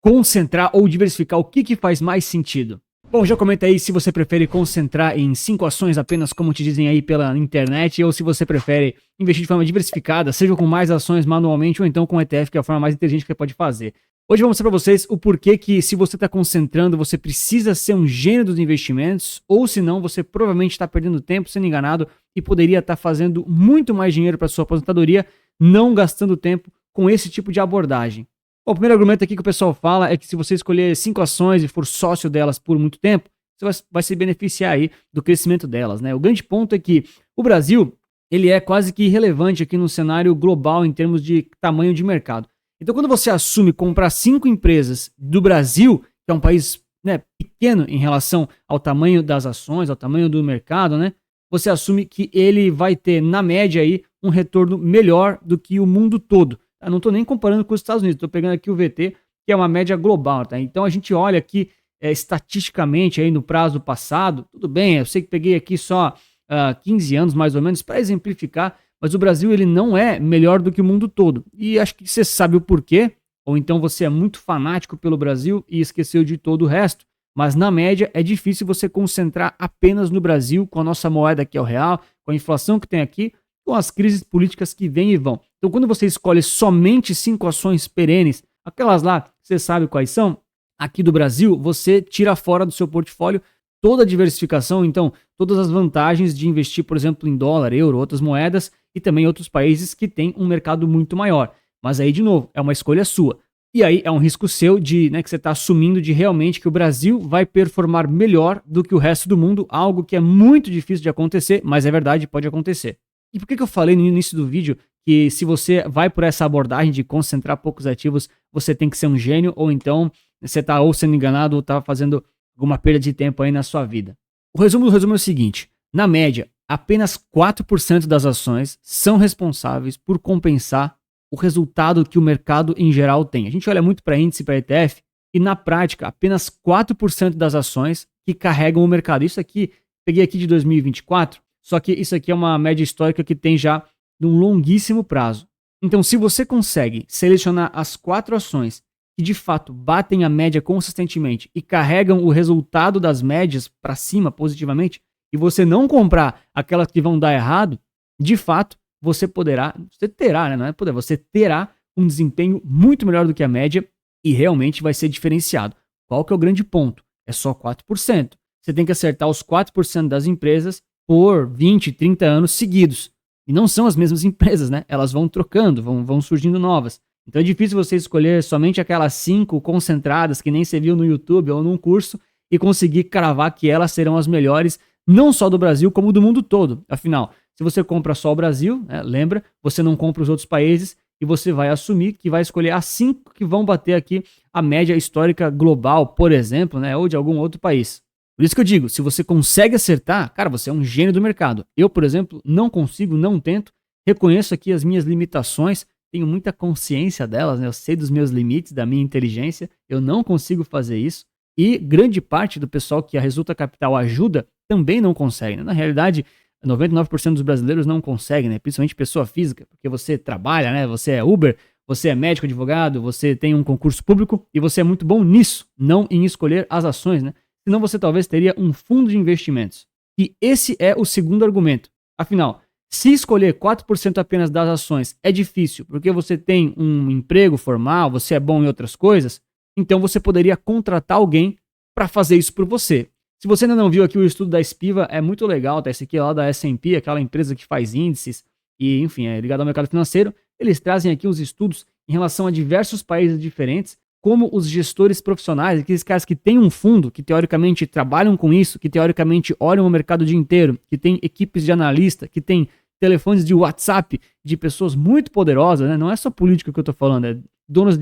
concentrar ou diversificar, o que faz mais sentido? Bom, já comenta aí se você prefere concentrar em 5 ações apenas, como te dizem aí pela internet, ou se você prefere investir de forma diversificada, seja com mais ações manualmente ou então com ETF, que é a forma mais inteligente que você pode fazer. Hoje eu vou mostrar para vocês o porquê que, se você está concentrando, você precisa ser um gênio dos investimentos, ou senão você provavelmente está perdendo tempo, sendo enganado, e poderia estar fazendo muito mais dinheiro para sua aposentadoria, não gastando tempo com esse tipo de abordagem. Bom, o primeiro argumento aqui que o pessoal fala é que, se você escolher 5 ações e for sócio delas por muito tempo, você vai se beneficiar aí do crescimento delas, né? O grande ponto é que o Brasil, ele é quase que irrelevante aqui no cenário global em termos de tamanho de mercado. Então, quando você assume comprar 5 empresas do Brasil, que é um país, né, pequeno em relação ao tamanho das ações, ao tamanho do mercado, né, você assume que ele vai ter, na média, aí, um retorno melhor do que o mundo todo. Eu não estou nem comparando com os Estados Unidos, estou pegando aqui o VT, que é uma média global, tá? Então a gente olha aqui estatisticamente aí no prazo passado, tudo bem, eu sei que peguei aqui só 15 anos mais ou menos para exemplificar, mas o Brasil, ele não é melhor do que o mundo todo. E acho que você sabe o porquê, ou então você é muito fanático pelo Brasil e esqueceu de todo o resto. Mas na média é difícil você concentrar apenas no Brasil, com a nossa moeda que é o real, com a inflação que tem aqui, com as crises políticas que vêm e vão. Então, quando você escolhe somente 5 ações perenes, aquelas lá, você sabe quais são, aqui do Brasil, você tira fora do seu portfólio toda a diversificação, então, todas as vantagens de investir, por exemplo, em dólar, euro, outras moedas, e também outros países que têm um mercado muito maior. Mas aí, de novo, é uma escolha sua. E aí é um risco seu de, né, que você está assumindo de realmente que o Brasil vai performar melhor do que o resto do mundo, algo que é muito difícil de acontecer, mas é verdade, pode acontecer. E por que eu falei no início do vídeo que, se você vai por essa abordagem de concentrar poucos ativos, você tem que ser um gênio, ou então você está ou sendo enganado ou está fazendo alguma perda de tempo aí na sua vida? O resumo do resumo é o seguinte: na média, apenas 4% das ações são responsáveis por compensar o resultado que o mercado em geral tem. A gente olha muito para índice, para ETF, e na prática, apenas 4% das ações que carregam o mercado. Isso aqui, peguei aqui de 2024, só que isso aqui é uma média histórica que tem já de um longuíssimo prazo. Então, se você consegue selecionar as 4 ações que de fato batem a média consistentemente e carregam o resultado das médias para cima positivamente, e você não comprar aquelas que vão dar errado, de fato, você terá, né? Não é poder, você terá um desempenho muito melhor do que a média e realmente vai ser diferenciado. Qual que é o grande ponto? É só 4%. Você tem que acertar os 4% das empresas por 20, 30 anos seguidos. E não são as mesmas empresas, né? Elas vão trocando, vão surgindo novas. Então é difícil você escolher somente aquelas 5 concentradas que nem você viu no YouTube ou num curso e conseguir cravar que elas serão as melhores, não só do Brasil, como do mundo todo. Afinal, se você compra só o Brasil, né, lembra, você não compra os outros países e você vai assumir que vai escolher as 5 que vão bater aqui a média histórica global, por exemplo, né, ou de algum outro país. Por isso que eu digo, se você consegue acertar, cara, você é um gênio do mercado. Eu, por exemplo, não consigo, não tento, reconheço aqui as minhas limitações, tenho muita consciência delas, né? Eu sei dos meus limites, da minha inteligência, eu não consigo fazer isso. E grande parte do pessoal que a Resulta Capital ajuda também não consegue, né? Na realidade, 99% dos brasileiros não conseguem, né? Principalmente pessoa física, porque você trabalha, né? Você é Uber, você é médico, advogado, você tem um concurso público e você é muito bom nisso, não em escolher as ações, né? Senão você talvez teria um fundo de investimentos. E esse é o segundo argumento. Afinal, se escolher 4% apenas das ações é difícil porque você tem um emprego formal, você é bom em outras coisas, então você poderia contratar alguém para fazer isso por você. Se você ainda não viu aqui o estudo da Spiva, é muito legal, tá? Esse aqui é lá da S&P, aquela empresa que faz índices e, enfim, é ligado ao mercado financeiro. Eles trazem aqui uns estudos em relação a diversos países diferentes, como os gestores profissionais, aqueles caras que têm um fundo, que teoricamente trabalham com isso, que teoricamente olham o mercado o dia inteiro, que tem equipes de analista, que tem telefones de WhatsApp de pessoas muito poderosas, né? Não é só político que eu tô falando, é donos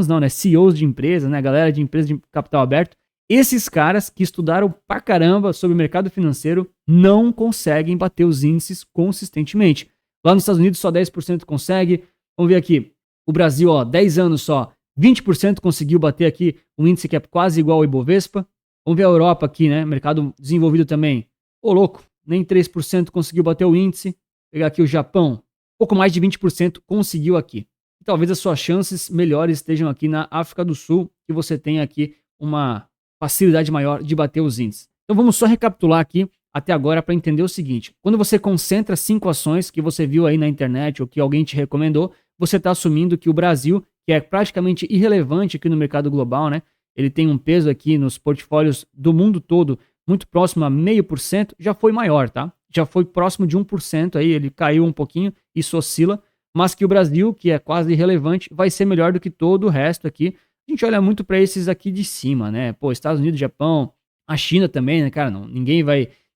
não, né? CEOs de empresas, né? Galera de empresas de capital aberto. Esses caras que estudaram pra caramba sobre o mercado financeiro não conseguem bater os índices consistentemente. Lá nos Estados Unidos só 10% consegue. Vamos ver aqui. O Brasil, ó, 10 anos só, 20% conseguiu bater aqui um índice que é quase igual ao Ibovespa. Vamos ver a Europa aqui, né? Mercado desenvolvido também. Ô, louco, nem 3% conseguiu bater o índice. Pegar aqui o Japão, pouco mais de 20% conseguiu aqui. talvez as suas chances melhores estejam aqui na África do Sul, que você tem aqui uma facilidade maior de bater os índices. Então vamos só recapitular aqui até agora para entender o seguinte: quando você concentra 5 ações que você viu aí na internet ou que alguém te recomendou, você está assumindo que o Brasil, que é praticamente irrelevante aqui no mercado global, né? Ele tem um peso aqui nos portfólios do mundo todo muito próximo a 0,5%, já foi maior, tá? Já foi próximo de 1% aí, ele caiu um pouquinho, isso oscila, mas que o Brasil, que é quase irrelevante, vai ser melhor do que todo o resto aqui. A gente olha muito para esses aqui de cima, né? Pô, Estados Unidos, Japão, a China também, né, cara? Não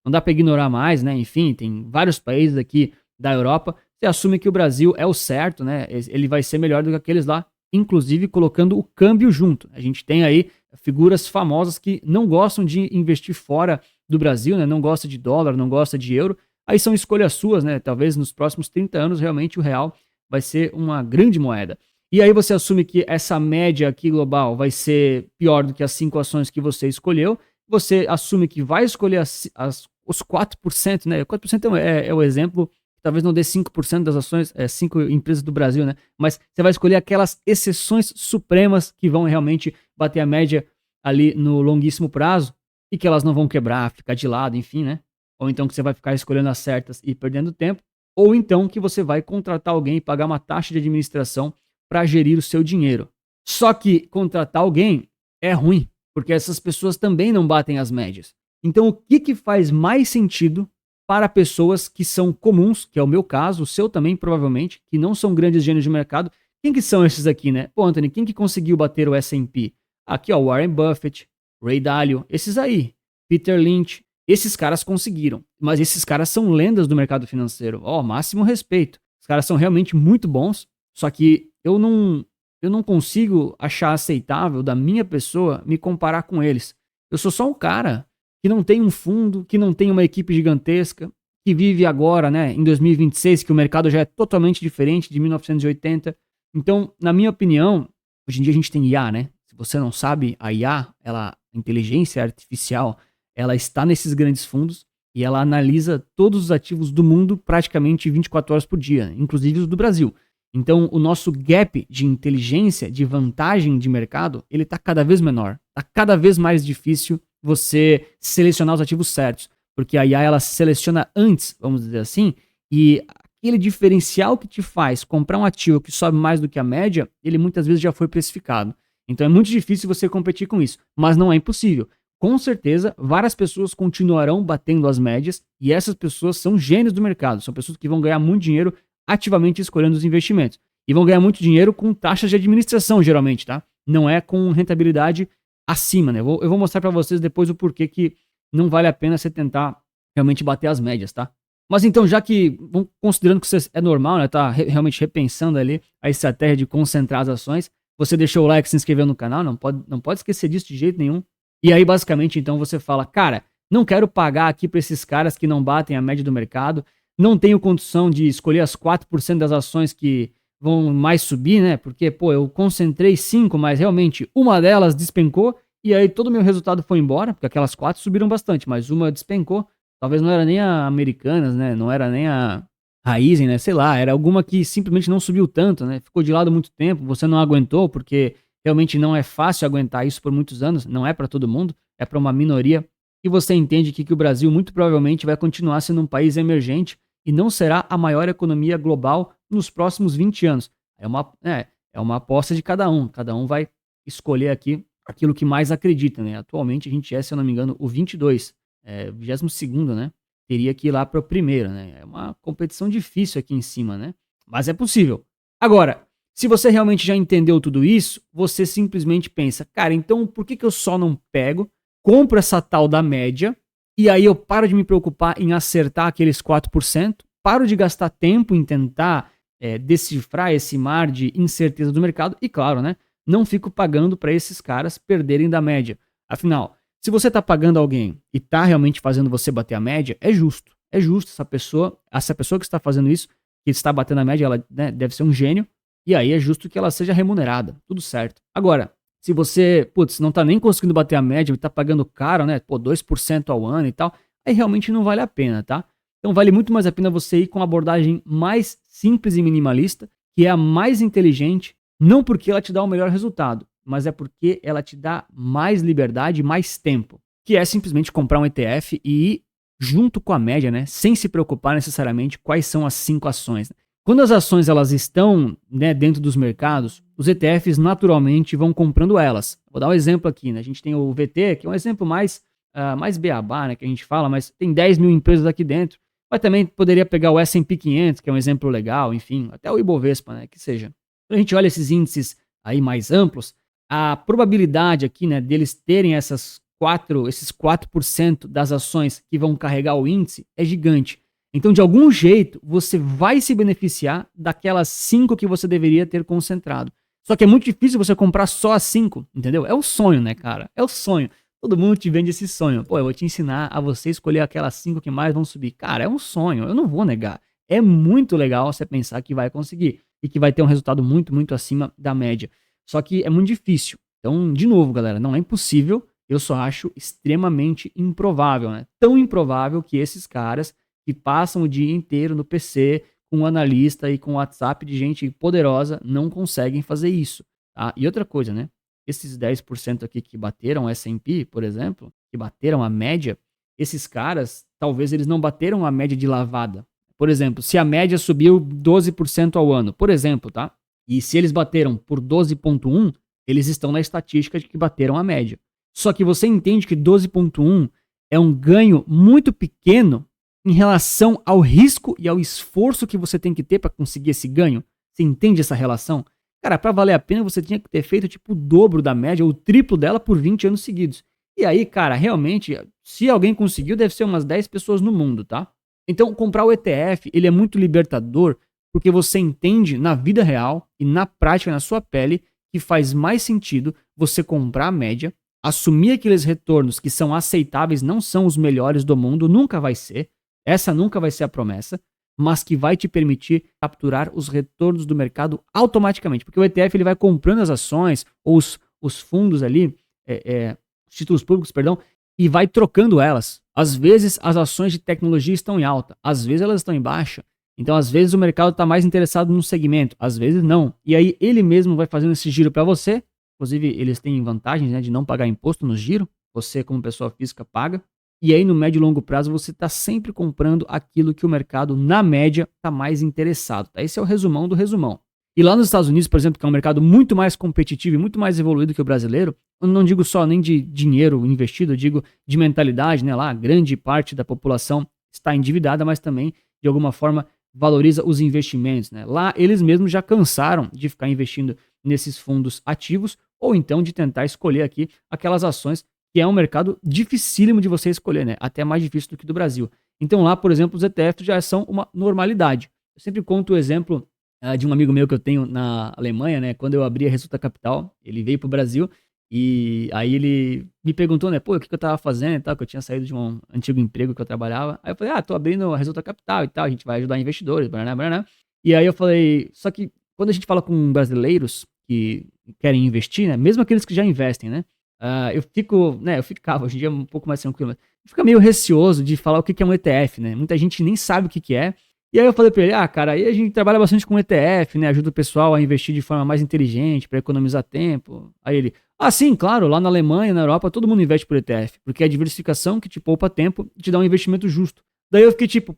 dá para ignorar mais, né? Enfim, tem vários países aqui da Europa. Você assume que o Brasil é o certo, né? Ele vai ser melhor do que aqueles lá, inclusive colocando o câmbio junto. A gente tem aí figuras famosas que não gostam de investir fora do Brasil, né? Não gosta de dólar, não gosta de euro. Aí são escolhas suas, né? Talvez nos próximos 30 anos realmente o real vai ser uma grande moeda. E aí você assume que essa média aqui global vai ser pior do que as 5 ações que você escolheu. Você assume que vai escolher os 4%, né? 4% é o exemplo, talvez não dê 5% das ações, 5 empresas do Brasil, né? Mas você vai escolher aquelas exceções supremas que vão realmente bater a média ali no longuíssimo prazo e que elas não vão quebrar, ficar de lado, enfim, né? Ou então que você vai ficar escolhendo as certas e perdendo tempo, ou então que você vai contratar alguém e pagar uma taxa de administração para gerir o seu dinheiro. Só que contratar alguém é ruim, porque essas pessoas também não batem as médias. Então, o que faz mais sentido para pessoas que são comuns, que é o meu caso, o seu também provavelmente, que não são grandes gênios de mercado? Quem que são esses aqui, né? Pô, Anthony, quem que conseguiu bater o S&P? Aqui, ó, Warren Buffett, Ray Dalio, esses aí, Peter Lynch, esses caras conseguiram. Mas esses caras são lendas do mercado financeiro. Ó, máximo respeito. Os caras são realmente muito bons, só que eu não consigo achar aceitável da minha pessoa me comparar com eles. Eu sou só um cara que não tem um fundo, que não tem uma equipe gigantesca, que vive agora, né, em 2026, que o mercado já é totalmente diferente de 1980. Então, na minha opinião, hoje em dia a gente tem IA, né? Se você não sabe, a IA, a inteligência artificial, ela está nesses grandes fundos e ela analisa todos os ativos do mundo praticamente 24 horas por dia, inclusive os do Brasil. Então, o nosso gap de inteligência, de vantagem de mercado, ele está cada vez menor. Está cada vez mais difícil você selecionar os ativos certos, porque a IA ela seleciona antes, vamos dizer assim, e aquele diferencial que te faz comprar um ativo que sobe mais do que a média, ele muitas vezes já foi precificado. Então é muito difícil você competir com isso, mas não é impossível. Com certeza, várias pessoas continuarão batendo as médias e essas pessoas são gênios do mercado, são pessoas que vão ganhar muito dinheiro ativamente escolhendo os investimentos. E vão ganhar muito dinheiro com taxas de administração, geralmente, tá? Não é com rentabilidade acima, né? Eu vou mostrar para vocês depois o porquê que não vale a pena você tentar realmente bater as médias, tá? Mas então, já que, considerando que você é normal, né? Tá realmente repensando ali a estratégia de concentrar as ações, você deixou o like, se inscreveu no canal, não pode esquecer disso de jeito nenhum. E aí, basicamente, então, você fala, cara, não quero pagar aqui para esses caras que não batem a média do mercado, não tenho condição de escolher as 4% das ações que vão mais subir, né? Porque, pô, eu concentrei 5, mas realmente uma delas despencou e aí todo o meu resultado foi embora, porque aquelas 4 subiram bastante, mas uma despencou. Talvez não era nem a Americanas, né? Não era nem a Raizen, né? Sei lá, era alguma que simplesmente não subiu tanto, né? Ficou de lado muito tempo, você não aguentou, porque realmente não é fácil aguentar isso por muitos anos, não é para todo mundo, é para uma minoria. E você entende que o Brasil muito provavelmente vai continuar sendo um país emergente e não será a maior economia global nos próximos 20 anos. É uma aposta de cada um vai escolher aqui aquilo que mais acredita, né? Atualmente a gente se eu não me engano, o 22, 22º, né? Teria que ir lá para o primeiro, né? É uma competição difícil aqui em cima, né? Mas é possível. Agora, se você realmente já entendeu tudo isso, você simplesmente pensa, cara, então por que eu só não pego, compro essa tal da média, e aí eu paro de me preocupar em acertar aqueles 4%, paro de gastar tempo em tentar decifrar esse mar de incerteza do mercado e, claro, né, não fico pagando para esses caras perderem da média. Afinal, se você está pagando alguém e está realmente fazendo você bater a média, é justo. É justo essa pessoa que está fazendo isso, que está batendo a média, ela, né, deve ser um gênio, e aí é justo que ela seja remunerada. Tudo certo. Agora, se você, não tá nem conseguindo bater a média e tá pagando caro, né? 2% ao ano e tal, aí realmente não vale a pena, tá? Então vale muito mais a pena você ir com uma abordagem mais simples e minimalista, que é a mais inteligente, não porque ela te dá o melhor resultado, mas é porque ela te dá mais liberdade e mais tempo, que é simplesmente comprar um ETF e ir junto com a média, né, sem se preocupar necessariamente quais são as 5 ações. Quando as ações elas estão, né, dentro dos mercados, os ETFs naturalmente vão comprando elas. Vou dar um exemplo aqui, né? A gente tem o VT, que é um exemplo mais beabá, né, que a gente fala, mas tem 10 mil empresas aqui dentro. Mas também poderia pegar o S&P 500, que é um exemplo legal, enfim, até o Ibovespa, né, que seja. Quando a gente olha esses índices aí mais amplos, a probabilidade aqui, né, deles terem esses 4% das ações que vão carregar o índice é gigante. Então, de algum jeito, você vai se beneficiar daquelas 5 que você deveria ter concentrado. Só que é muito difícil você comprar só as 5, entendeu? É o sonho, né, cara? É o sonho. Todo mundo te vende esse sonho. Pô, eu vou te ensinar a você escolher aquelas 5 que mais vão subir. Cara, é um sonho, eu não vou negar. É muito legal você pensar que vai conseguir e que vai ter um resultado muito, muito acima da média. Só que é muito difícil. Então, de novo, galera, não é impossível, eu só acho extremamente improvável, né? Tão improvável que esses caras que passam o dia inteiro no PC com um analista e com WhatsApp de gente poderosa não conseguem fazer isso, tá? E outra coisa, né? Esses 10% aqui que bateram o S&P, por exemplo, que bateram a média, esses caras, talvez eles não bateram a média de lavada. Por exemplo, se a média subiu 12% ao ano, por exemplo, tá? E se eles bateram por 12,1, eles estão na estatística de que bateram a média. Só que você entende que 12,1 é um ganho muito pequeno em relação ao risco e ao esforço que você tem que ter para conseguir esse ganho. Você entende essa relação? Cara, para valer a pena você tinha que ter feito tipo o dobro da média ou o triplo dela por 20 anos seguidos. E aí, cara, realmente, se alguém conseguiu, deve ser umas 10 pessoas no mundo, tá? Então, comprar o ETF, ele é muito libertador porque você entende na vida real e na prática, na sua pele, que faz mais sentido você comprar a média, assumir aqueles retornos que são aceitáveis, não são os melhores do mundo, nunca vai ser, essa nunca vai ser a promessa, mas que vai te permitir capturar os retornos do mercado automaticamente, porque o ETF ele vai comprando as ações ou os fundos ali, os títulos públicos, perdão, e vai trocando elas. Às vezes as ações de tecnologia estão em alta, às vezes elas estão em baixa. Então, às vezes o mercado está mais interessado num segmento, às vezes não. E aí ele mesmo vai fazendo esse giro para você. Inclusive, eles têm vantagens, né, de não pagar imposto no giro. Você, como pessoa física, paga. E aí, no médio e longo prazo, você está sempre comprando aquilo que o mercado, na média, está mais interessado. Tá? Esse é o resumão do resumão. E lá nos Estados Unidos, por exemplo, que é um mercado muito mais competitivo e muito mais evoluído que o brasileiro, eu não digo só nem de dinheiro investido, eu digo de mentalidade, né? Lá, grande parte da população está endividada, mas também, de alguma forma, valoriza os investimentos, né? Lá, eles mesmos já cansaram de ficar investindo nesses fundos ativos ou então de tentar escolher aqui aquelas ações que é um mercado dificílimo de você escolher, né? Até mais difícil do que do Brasil. Então lá, por exemplo, os ETFs já são uma normalidade. Eu sempre conto o exemplo de um amigo meu que eu tenho na Alemanha, né? Quando eu abri a Resulta Capital, ele veio pro Brasil e aí ele me perguntou, né? Pô, o que eu tava fazendo e tal, que eu tinha saído de um antigo emprego que eu trabalhava. Aí eu falei, tô abrindo a Resulta Capital e tal, a gente vai ajudar investidores, blá, blá, blá. E aí eu falei, só que quando a gente fala com brasileiros que querem investir, né? Mesmo aqueles que já investem, né? Eu ficava, hoje em dia é um pouco mais tranquilo, mas fica meio receoso de falar o que é um ETF, né? Muita gente nem sabe o que é. E aí eu falei pra ele, cara, aí a gente trabalha bastante com ETF, né? Ajuda o pessoal a investir de forma mais inteligente, para economizar tempo. Aí ele, sim, claro, lá na Alemanha, na Europa, todo mundo investe por ETF, porque é a diversificação que te poupa tempo e te dá um investimento justo. Daí eu fiquei tipo,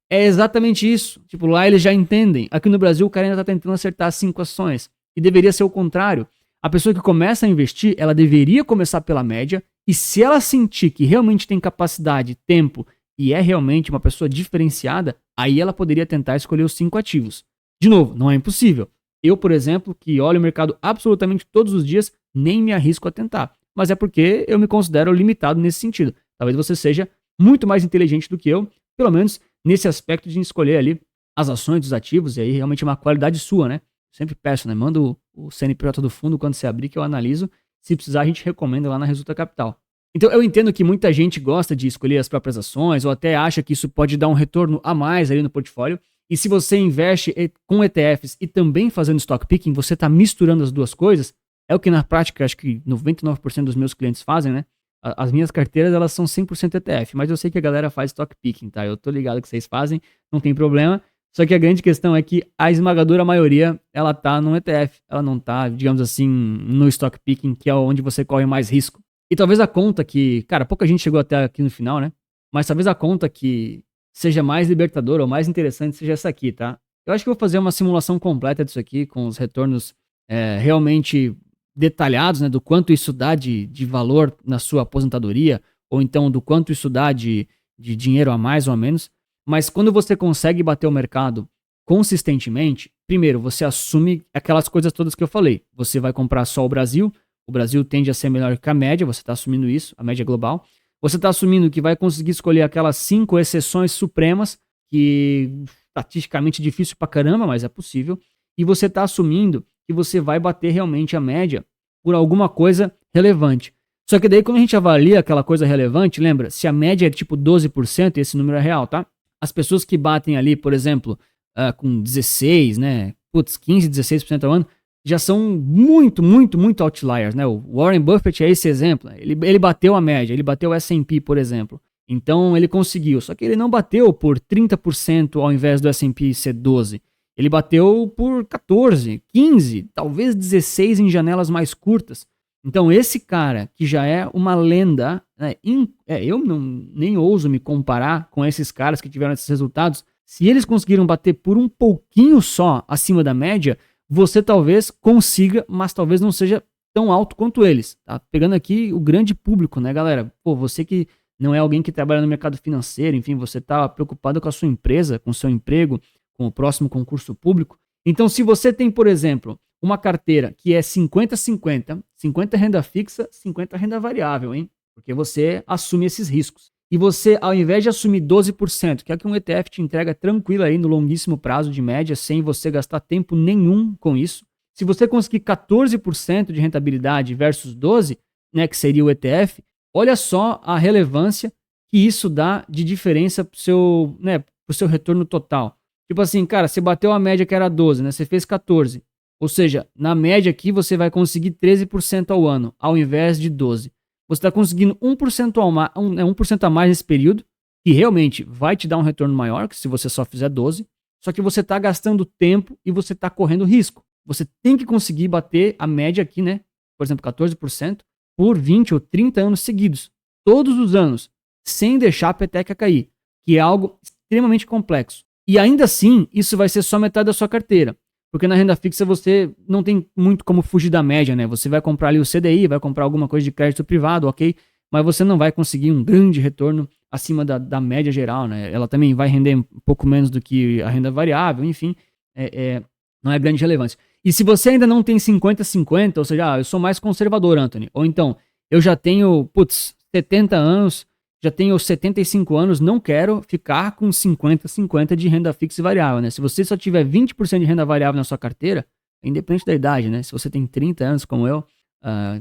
é exatamente isso. Tipo, lá eles já entendem. Aqui no Brasil o cara ainda tá tentando acertar 5 ações. E deveria ser o contrário. A pessoa que começa a investir, ela deveria começar pela média, e se ela sentir que realmente tem capacidade, tempo, e é realmente uma pessoa diferenciada, aí ela poderia tentar escolher os 5 ativos. De novo, não é impossível. Eu, por exemplo, que olho o mercado absolutamente todos os dias, nem me arrisco a tentar. Mas é porque eu me considero limitado nesse sentido. Talvez você seja muito mais inteligente do que eu, pelo menos nesse aspecto de escolher ali as ações dos ativos, e aí realmente é uma qualidade sua, né? Sempre peço, né? Manda o CNPJ do fundo quando você abrir que eu analiso. Se precisar, a gente recomenda lá na Resulta Capital. Então eu entendo que muita gente gosta de escolher as próprias ações ou até acha que isso pode dar um retorno a mais ali no portfólio. E se você investe com ETFs e também fazendo stock picking, você está misturando as duas coisas. É o que na prática, acho que 99% dos meus clientes fazem, né? As minhas carteiras, elas são 100% ETF, mas eu sei que a galera faz stock picking, tá? Eu tô ligado que vocês fazem, não tem problema. Só que a grande questão é que a esmagadora maioria, ela tá no ETF. Ela não tá, digamos assim, no stock picking, que é onde você corre mais risco. E talvez a conta que, cara, pouca gente chegou até aqui no final, né? Mas talvez a conta que seja mais libertadora ou mais interessante seja essa aqui, tá? Eu acho que eu vou fazer uma simulação completa disso aqui, com os retornos realmente detalhados, né? Do quanto isso dá de valor na sua aposentadoria, ou então do quanto isso dá de dinheiro a mais ou a menos. Mas quando você consegue bater o mercado consistentemente, primeiro, você assume aquelas coisas todas que eu falei. Você vai comprar só o Brasil tende a ser melhor que a média, você está assumindo isso, a média global. Você está assumindo que vai conseguir escolher aquelas 5 exceções supremas, que estatisticamente difícil pra caramba, mas é possível. E você está assumindo que você vai bater realmente a média por alguma coisa relevante. Só que daí quando a gente avalia aquela coisa relevante, lembra, se a média é tipo 12%, esse número é real, tá? As pessoas que batem ali, por exemplo, com 16, né, 15, 16% ao ano, já são muito, muito, muito outliers, né? O Warren Buffett é esse exemplo. Ele bateu a média, ele bateu o S&P, por exemplo. Então ele conseguiu, só que ele não bateu por 30% ao invés do S&P ser 12%. Ele bateu por 14%, 15%, talvez 16% em janelas mais curtas. Então esse cara, que já é uma lenda, né? Eu nem ouso me comparar com esses caras que tiveram esses resultados. Se eles conseguiram bater por um pouquinho só acima da média, você talvez consiga, mas talvez não seja tão alto quanto eles, tá? Pegando aqui o grande público, né, galera? Pô, você que não é alguém que trabalha no mercado financeiro, enfim, você tá preocupado com a sua empresa, com o seu emprego, com o próximo concurso público. Então, se você tem, por exemplo, uma carteira que é 50-50, 50 renda fixa, 50 renda variável, hein? Porque você assume esses riscos. E você, ao invés de assumir 12%, que é o que um ETF te entrega tranquilo aí no longuíssimo prazo de média, sem você gastar tempo nenhum com isso, se você conseguir 14% de rentabilidade versus 12%, né, que seria o ETF, olha só a relevância que isso dá de diferença pro seu retorno total. Tipo assim, cara, você bateu a média que era 12%, né, você fez 14%. Ou seja, na média aqui você vai conseguir 13% ao ano, ao invés de 12%. Você está conseguindo 1% a mais nesse período, que realmente vai te dar um retorno maior que se você só fizer 12%, só que você está gastando tempo e você está correndo risco. Você tem que conseguir bater a média aqui, né? Por exemplo, 14%, por 20 ou 30 anos seguidos. Todos os anos, sem deixar a peteca cair, que é algo extremamente complexo. E ainda assim, isso vai ser só metade da sua carteira. Porque na renda fixa você não tem muito como fugir da média, né? Você vai comprar ali o CDI, vai comprar alguma coisa de crédito privado, ok? Mas você não vai conseguir um grande retorno acima da média geral, né? Ela também vai render um pouco menos do que a renda variável, enfim, não é grande relevância. E se você ainda não tem 50-50, ou seja, eu sou mais conservador, Anthony, ou então, eu já tenho, 70 anos, já tenho 75 anos, não quero ficar com 50-50 de renda fixa e variável, né? Se você só tiver 20% de renda variável na sua carteira, independente da idade, né? Se você tem 30 anos como eu,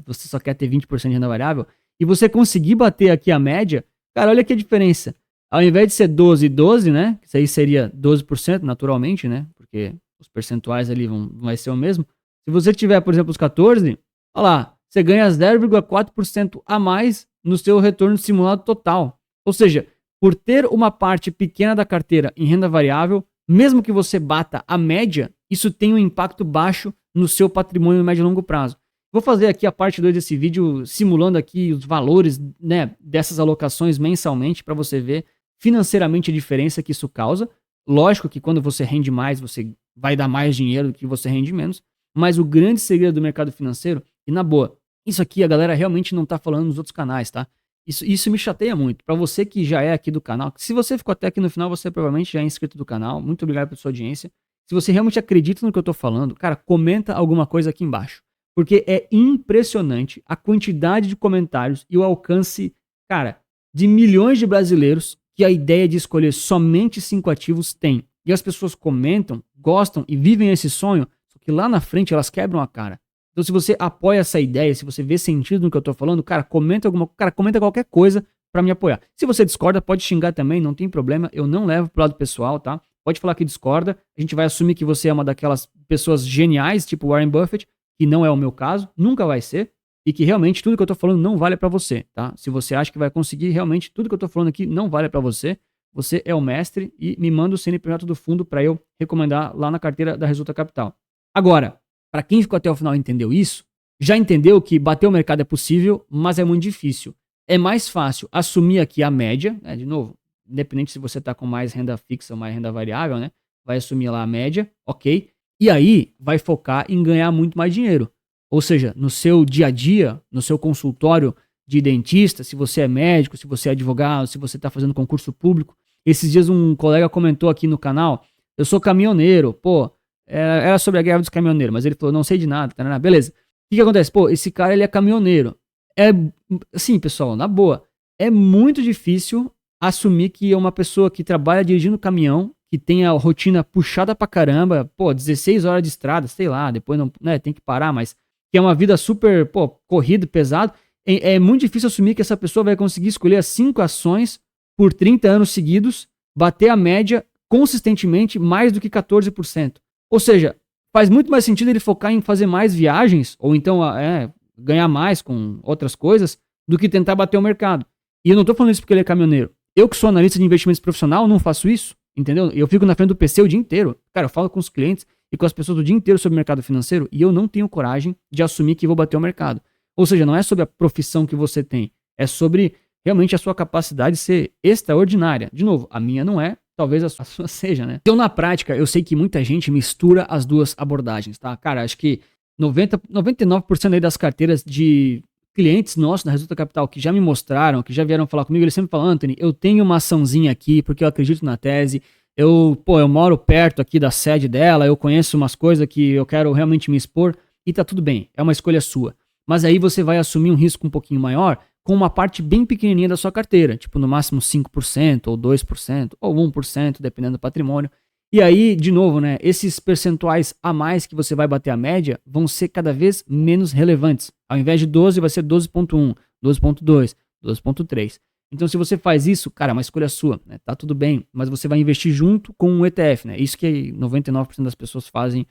você só quer ter 20% de renda variável, e você conseguir bater aqui a média, cara, olha que a diferença. Ao invés de ser 12 e 12, né? Isso aí seria 12% naturalmente, né? Porque os percentuais ali vai ser o mesmo. Se você tiver, por exemplo, os 14, olha lá, você ganha 0,4% a mais no seu retorno simulado total. Ou seja, por ter uma parte pequena da carteira em renda variável, mesmo que você bata a média, isso tem um impacto baixo no seu patrimônio no médio e longo prazo. Vou fazer aqui a parte 2 desse vídeo, simulando aqui os valores, né, dessas alocações mensalmente, para você ver financeiramente a diferença que isso causa. Lógico que quando você rende mais, você vai dar mais dinheiro do que você rende menos, mas o grande segredo do mercado financeiro, e na boa, isso aqui a galera realmente não tá falando nos outros canais, tá? Isso me chateia muito. Pra você que já é aqui do canal, se você ficou até aqui no final, você provavelmente já é inscrito do canal. Muito obrigado pela sua audiência. Se você realmente acredita no que eu tô falando, cara, comenta alguma coisa aqui embaixo. Porque é impressionante a quantidade de comentários e o alcance, cara, de milhões de brasileiros que a ideia de escolher somente 5 ativos tem. E as pessoas comentam, gostam e vivem esse sonho, só que lá na frente elas quebram a cara. Então, se você apoia essa ideia, se você vê sentido no que eu tô falando, cara, comenta qualquer coisa pra me apoiar. Se você discorda, pode xingar também, não tem problema, eu não levo pro lado pessoal, tá? Pode falar que discorda, a gente vai assumir que você é uma daquelas pessoas geniais, tipo Warren Buffett, que não é o meu caso, nunca vai ser, e que realmente tudo que eu tô falando não vale pra você, tá? Se você acha que vai conseguir, realmente tudo que eu tô falando aqui não vale pra você, você é o mestre e me manda o CNPJ do fundo para eu recomendar lá na carteira da Resulta Capital. Agora, para quem ficou até o final e entendeu isso, já entendeu que bater o mercado é possível, mas é muito difícil. É mais fácil assumir aqui a média, né, de novo, independente se você está com mais renda fixa ou mais renda variável, né? Vai assumir lá a média, ok? E aí vai focar em ganhar muito mais dinheiro. Ou seja, no seu dia a dia, no seu consultório de dentista, se você é médico, se você é advogado, se você está fazendo concurso público. Esses dias um colega comentou aqui no canal, eu sou caminhoneiro, pô, era sobre a guerra dos caminhoneiros, mas ele falou, não sei de nada, tá, beleza. O que acontece? Pô, esse cara, ele é caminhoneiro. Assim, pessoal, na boa, é muito difícil assumir que é uma pessoa que trabalha dirigindo caminhão, que tem a rotina puxada pra caramba, pô, 16 horas de estrada, sei lá, depois não, né, tem que parar, mas que é uma vida super, pô, corrida, pesado. É muito difícil assumir que essa pessoa vai conseguir escolher as 5 ações por 30 anos seguidos, bater a média consistentemente mais do que 14%. Ou seja, faz muito mais sentido ele focar em fazer mais viagens, ou então ganhar mais com outras coisas, do que tentar bater o mercado. E eu não tô falando isso porque ele é caminhoneiro. Eu que sou analista de investimentos profissional, não faço isso, entendeu? Eu fico na frente do PC o dia inteiro. Cara, eu falo com os clientes e com as pessoas o dia inteiro sobre o mercado financeiro e eu não tenho coragem de assumir que vou bater o mercado. Ou seja, não é sobre a profissão que você tem, é sobre realmente a sua capacidade de ser extraordinária. De novo, a minha não é, talvez a sua seja, né? Então, na prática, eu sei que muita gente mistura as duas abordagens, tá? Cara, acho que 99% aí das carteiras de clientes nossos na Resulta Capital que já me mostraram, que já vieram falar comigo, eles sempre falam, Anthony, eu tenho uma açãozinha aqui porque eu acredito na tese, eu moro perto aqui da sede dela, eu conheço umas coisas que eu quero realmente me expor e tá tudo bem, é uma escolha sua. Mas aí você vai assumir um risco um pouquinho maior com uma parte bem pequenininha da sua carteira, tipo no máximo 5%, ou 2%, ou 1%, dependendo do patrimônio. E aí, de novo, né, esses percentuais a mais que você vai bater a média vão ser cada vez menos relevantes. Ao invés de 12, vai ser 12,1, 12,2, 12,3. Então, se você faz isso, cara, é uma escolha sua, né? Tá tudo bem, mas você vai investir junto com um ETF, né? Isso que 99% das pessoas fazem,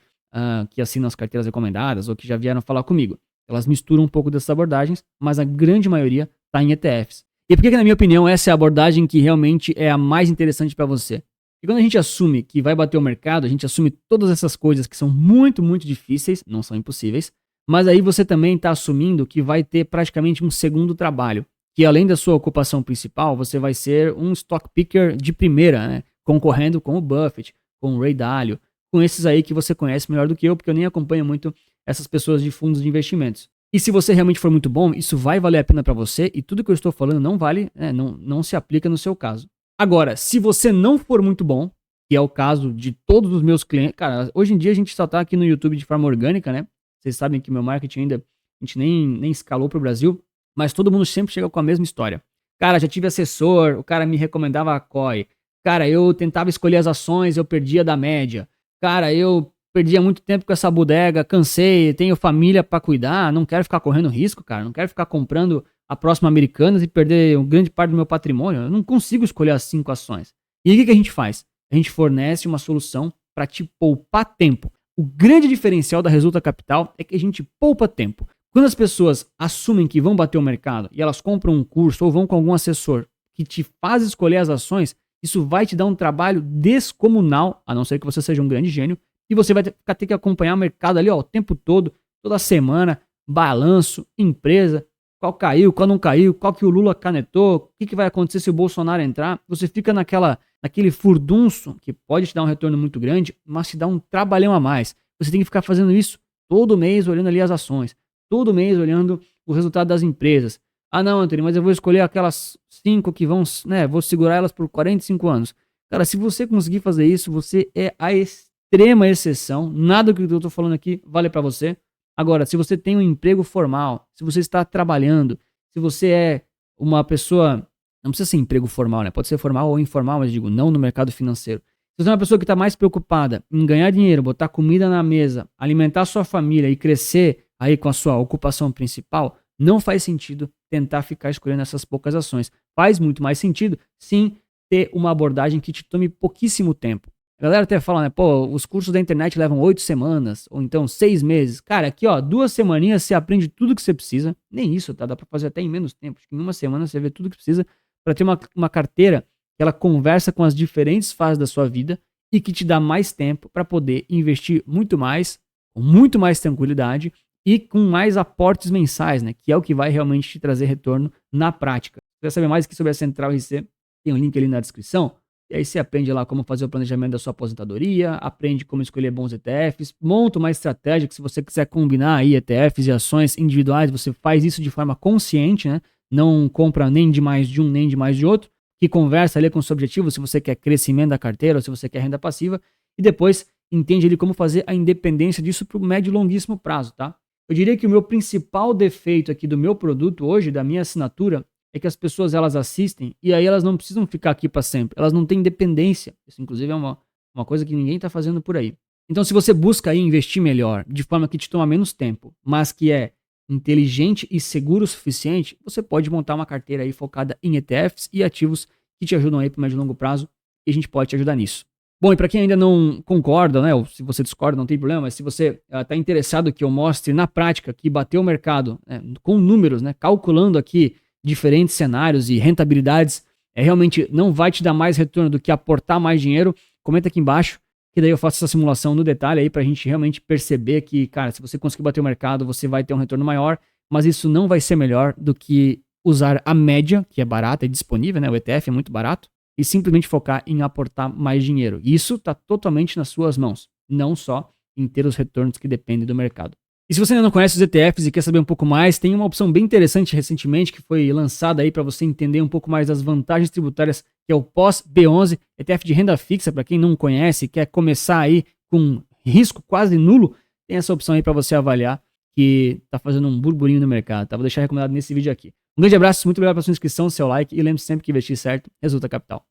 que assinam as carteiras recomendadas ou que já vieram falar comigo. Elas misturam um pouco dessas abordagens, mas a grande maioria está em ETFs. E por que, na minha opinião, essa é a abordagem que realmente é a mais interessante para você? E quando a gente assume que vai bater o mercado, a gente assume todas essas coisas que são muito, muito difíceis, não são impossíveis, mas aí você também está assumindo que vai ter praticamente um segundo trabalho, que além da sua ocupação principal, você vai ser um stock picker de primeira, né? Concorrendo com o Buffett, com o Ray Dalio, com esses aí que você conhece melhor do que eu, porque eu nem acompanho muito essas pessoas de fundos de investimentos. E se você realmente for muito bom, isso vai valer a pena para você e tudo que eu estou falando não vale, não se aplica no seu caso. Agora, se você não for muito bom, que é o caso de todos os meus clientes, cara, hoje em dia a gente só tá aqui no YouTube de forma orgânica, né? Vocês sabem que meu marketing ainda, a gente nem escalou pro Brasil, mas todo mundo sempre chega com a mesma história. Cara, já tive assessor, o cara me recomendava a COI. Cara, eu tentava escolher as ações, eu perdia da média. Cara, eu perdia muito tempo com essa bodega, cansei, tenho família pra cuidar, não quero ficar correndo risco, cara, não quero ficar comprando a próxima Americanas e perder grande parte do meu patrimônio, eu não consigo escolher as 5 ações. E aí o que a gente faz? A gente fornece uma solução para te poupar tempo. O grande diferencial da Resulta Capital é que a gente poupa tempo. Quando as pessoas assumem que vão bater o mercado e elas compram um curso ou vão com algum assessor que te faz escolher as ações, isso vai te dar um trabalho descomunal, a não ser que você seja um grande gênio, e você vai ter que acompanhar o mercado ali, ó, o tempo todo, toda semana, balanço, empresa, qual caiu, qual não caiu, qual que o Lula canetou, o que vai acontecer se o Bolsonaro entrar. Você fica naquele furdunço que pode te dar um retorno muito grande, mas te dá um trabalhão a mais. Você tem que ficar fazendo isso todo mês, olhando ali as ações, todo mês olhando o resultado das empresas. Ah não, Antônio, mas eu vou escolher aquelas 5 que vão, né, vou segurar elas por 45 anos. Cara, se você conseguir fazer isso, você é a extrema exceção, nada do que eu tô falando aqui vale para você. Agora, se você tem um emprego formal, se você está trabalhando, se você é uma pessoa, não precisa ser emprego formal, né? Pode ser formal ou informal, mas digo, não no mercado financeiro. Se você é uma pessoa que está mais preocupada em ganhar dinheiro, botar comida na mesa, alimentar sua família e crescer aí com a sua ocupação principal, não faz sentido tentar ficar escolhendo essas poucas ações. Faz muito mais sentido, sim, ter uma abordagem que te tome pouquíssimo tempo. A galera até fala, né, pô, os cursos da internet levam 8 semanas, ou então 6 meses. Cara, aqui ó, 2 semaninhas você aprende tudo que você precisa. Nem isso, tá? Dá pra fazer até em menos tempo. Acho que em 1 semana você vê tudo que precisa para ter uma carteira que ela conversa com as diferentes fases da sua vida e que te dá mais tempo para poder investir muito mais, com muito mais tranquilidade e com mais aportes mensais, né? Que é o que vai realmente te trazer retorno na prática. Se você quer saber mais aqui sobre a Central RC, tem um link ali na descrição. E aí você aprende lá como fazer o planejamento da sua aposentadoria, aprende como escolher bons ETFs, monta uma estratégia que se você quiser combinar aí ETFs e ações individuais, você faz isso de forma consciente, né? Não compra nem de mais de um, nem de mais de outro, que conversa ali com o seu objetivo, se você quer crescimento da carteira ou se você quer renda passiva, e depois entende ali como fazer a independência disso para o médio e longuíssimo prazo, tá? Eu diria que o meu principal defeito aqui do meu produto hoje, da minha assinatura, é que as pessoas elas assistem e aí elas não precisam ficar aqui para sempre. Elas não têm dependência. Isso, inclusive, é uma coisa que ninguém está fazendo por aí. Então, se você busca aí investir melhor, de forma que te toma menos tempo, mas que é inteligente e seguro o suficiente, você pode montar uma carteira aí focada em ETFs e ativos que te ajudam aí para o médio e longo prazo e a gente pode te ajudar nisso. Bom, e para quem ainda não concorda, né, ou se você discorda, não tem problema, mas se você está interessado que eu mostre na prática que bater o mercado, né, com números, né, calculando aqui diferentes cenários e rentabilidades, realmente não vai te dar mais retorno do que aportar mais dinheiro, comenta aqui embaixo, que daí eu faço essa simulação no detalhe aí pra gente realmente perceber que, cara, se você conseguir bater o mercado, você vai ter um retorno maior, mas isso não vai ser melhor do que usar a média, que é barata e disponível, né? O ETF é muito barato, e simplesmente focar em aportar mais dinheiro. Isso tá totalmente nas suas mãos, não só em ter os retornos que dependem do mercado. E se você ainda não conhece os ETFs e quer saber um pouco mais, tem uma opção bem interessante recentemente que foi lançada aí para você entender um pouco mais das vantagens tributárias, que é o POS B11, ETF de renda fixa, para quem não conhece, quer começar aí com risco quase nulo, tem essa opção aí para você avaliar que tá fazendo um burburinho no mercado, tá? Vou deixar recomendado nesse vídeo aqui. Um grande abraço, muito obrigado pela sua inscrição, seu like e lembre-se sempre que investir certo resulta capital.